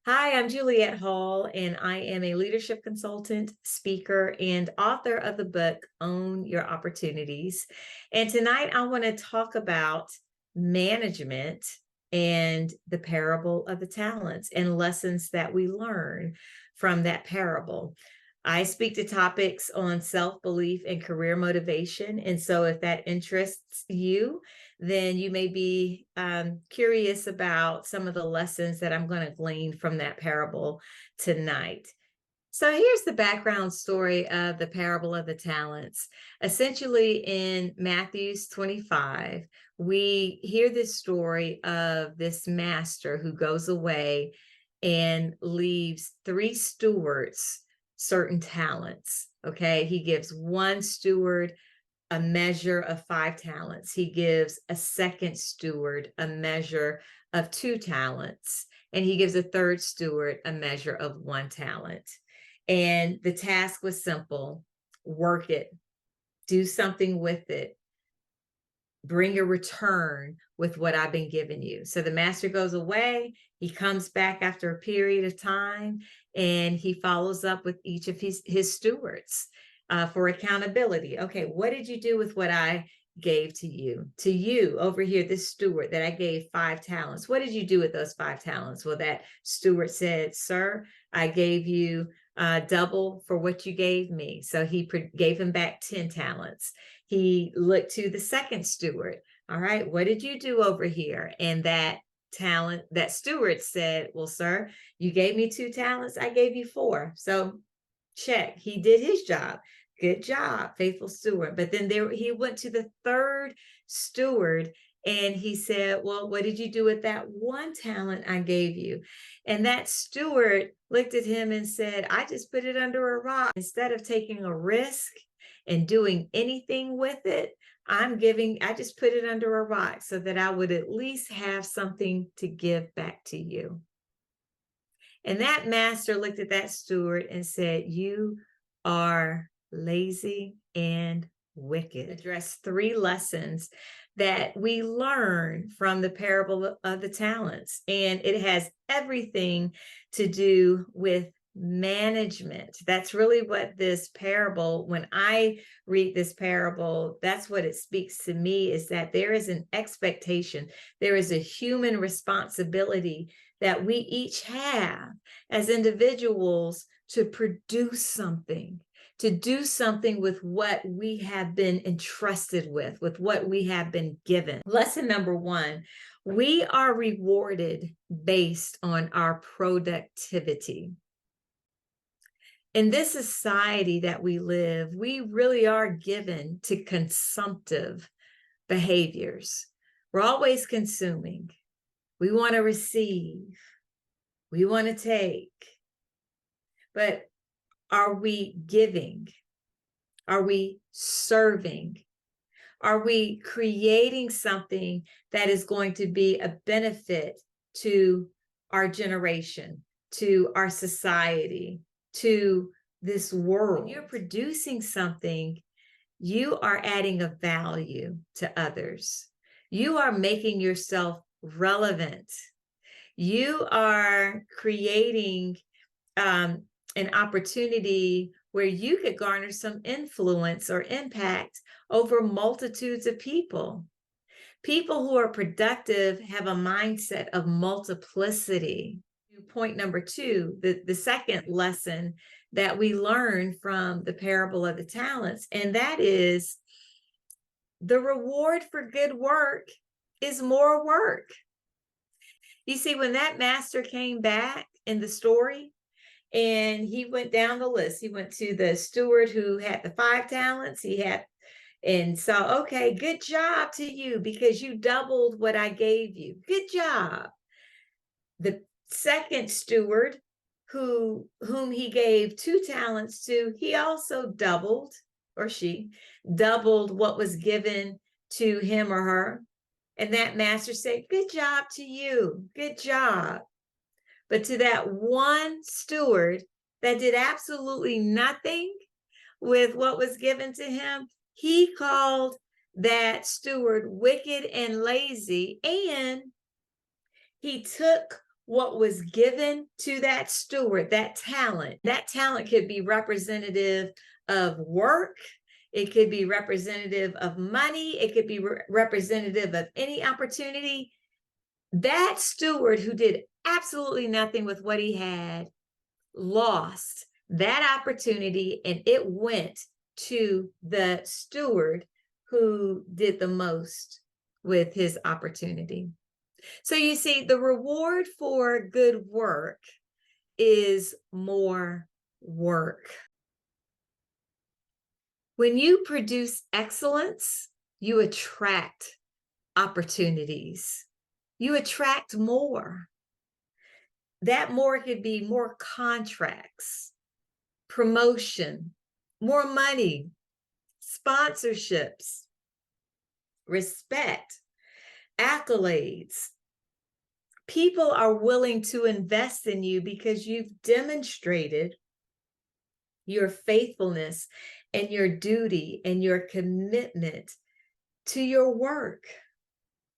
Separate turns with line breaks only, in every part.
Hi, I'm Juliette Hall, and I am a leadership consultant, speaker, and author of the book Own Your Opportunities. And tonight I want to talk about management and the parable of the talents and lessons that we learn from that parable. I speak to topics on self belief and career motivation. And so, if that interests you, then you may be curious about some of the lessons that I'm going to glean from that parable tonight. So here's the background story of the parable of the talents. Essentially, in Matthew's 25, we hear this story of this master who goes away and leaves three stewards certain talents. Okay, he gives one steward a measure of 5 talents. He gives a second steward a measure of 2 talents. And he gives a third steward a measure of 1 talent. And the task was simple: work it, do something with it, bring a return with what I've been giving you. So the master goes away, he comes back after a period of time, and he follows up with each of his stewards for accountability. Okay, what did you do with what I gave to you? To you over here, this steward that I gave 5 talents. What did you do with those 5 talents? Well, that steward said, "Sir, I gave you double for what you gave me." So he gave him back 10 talents. He looked to the second steward. All right, what did you do over here? And that steward said, "Well, sir, you gave me 2 talents, I gave you 4. So check. He did his job. Good job, faithful steward." But then he went to the third steward and he said, "Well, what did you do with that 1 talent I gave you?" And that steward looked at him and said, "I just put it under a rock. Instead of taking a risk and doing anything with it, I just put it under a rock so that I would at least have something to give back to you." And that master looked at that steward and said, "You are lazy and wicked." Address 3 lessons that we learn from the parable of the talents. And it has everything to do with management. That's really what this parable, when I read this parable, that's what it speaks to me, is that there is an expectation, there is a human responsibility that we each have as individuals to produce something, to do something with what we have been entrusted with what we have been given. Lesson number 1: we are rewarded based on our productivity. In this society that we live, we really are given to consumptive behaviors. We're always consuming. We want to receive. We want to take. But are we giving? Are we serving? Are we creating something that is going to be a benefit to our generation, to our society, to this world? When you're producing something, you are adding a value to others. You are making yourself relevant. You are creating an opportunity where you could garner some influence or impact over multitudes of people. People who are productive have a mindset of multiplicity. Point number 2, the second lesson that we learn from the parable of the talents, and that is the reward for good work is more work. You see, when that master came back in the story, and he went down the list. He went to the steward who had the 5 talents. And saw, "Okay, good job to you because you doubled what I gave you. Good job." The second steward, whom he gave 2 talents to, he also doubled, or she doubled what was given to him or her. And that master said, "Good job to you. Good job." But to that one steward that did absolutely nothing with what was given to him, he called that steward wicked and lazy, and he took what was given to that steward, that talent could be representative of work. It could be representative of money. It could be representative of any opportunity. That steward who did absolutely nothing with what he had lost that opportunity, and it went to the steward who did the most with his opportunity. So you see, the reward for good work is more work. When you produce excellence, you attract opportunities. You attract more. That more could be more contracts, promotion, more money, sponsorships, respect, accolades. People are willing to invest in you because you've demonstrated your faithfulness and your duty and your commitment to your work.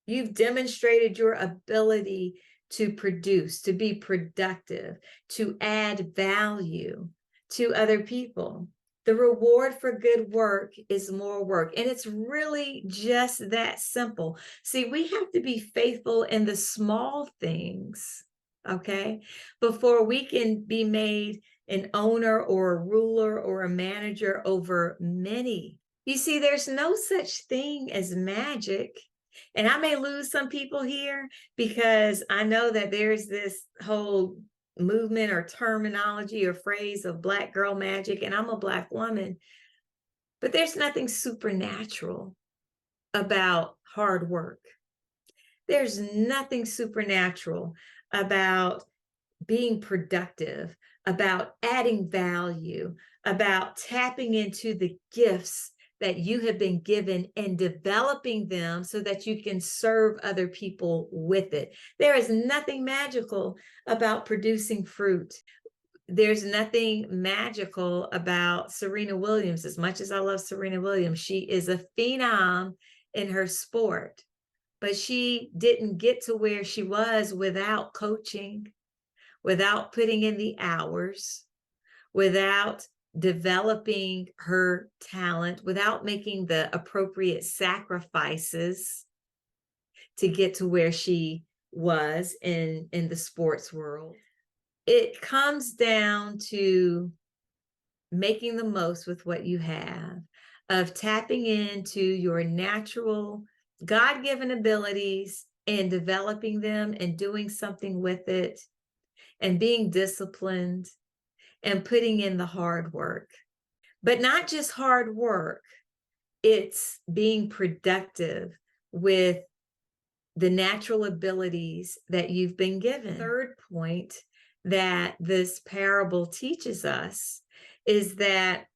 You've demonstrated your ability to produce, to be productive, to add value to other people. The reward for good work is more work. And it's really just that simple. See, we have to be faithful in the small things, okay, before we can be made an owner or a ruler or a manager over many. You see, there's no such thing as magic. And I may lose some people here because I know that there's this whole movement or terminology or phrase of Black girl magic, and I'm a Black woman, but there's nothing supernatural about hard work. There's nothing supernatural about being productive, about adding value, about tapping into the gifts that you have been given and developing them so that you can serve other people with it. There is nothing magical about producing fruit. There's nothing magical about Serena Williams. As much as I love Serena Williams, she is a phenom in her sport, but she didn't get to where she was without coaching, without putting in the hours, without developing her talent, without making the appropriate sacrifices to get to where she was in the sports world. It comes down to making the most with what you have, of tapping into your natural God-given abilities and developing them and doing something with it and being disciplined and putting in the hard work. But not just hard work, it's being productive with the natural abilities that you've been given. Third point that this parable teaches us is that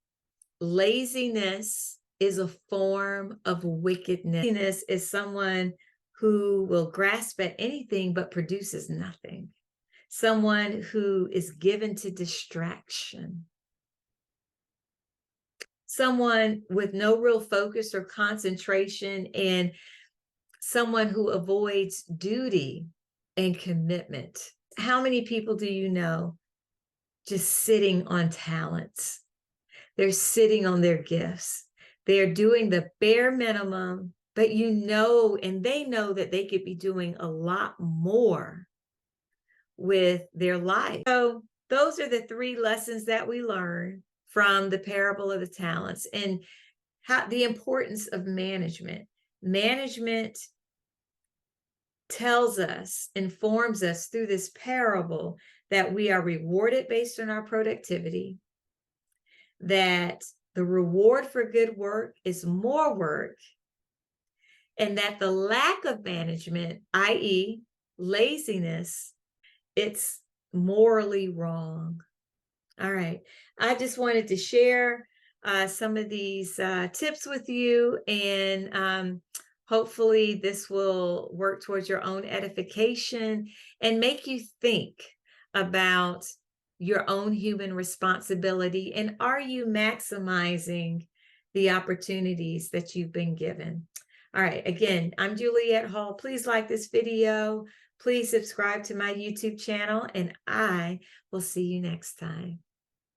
laziness is a form of wickedness. Laziness is someone who will grasp at anything but produces nothing. Someone who is given to distraction. Someone with no real focus or concentration, and someone who avoids duty and commitment. How many people do you know just sitting on talents? They're sitting on their gifts. They're doing the bare minimum, but you know, and they know that they could be doing a lot more with their life. So those are the three lessons that we learn from the parable of the talents, and how the importance of management. Management tells us, informs us through this parable that we are rewarded based on our productivity, that the reward for good work is more work, and that the lack of management, i.e., laziness, it's morally wrong. All right. I just wanted to share some of these tips with you, and hopefully this will work towards your own edification and make you think about your own human responsibility. And are you maximizing the opportunities that you've been given? All right. Again, I'm Juliette Hall. Please like this video. Please subscribe to my YouTube channel, and I will see you next time.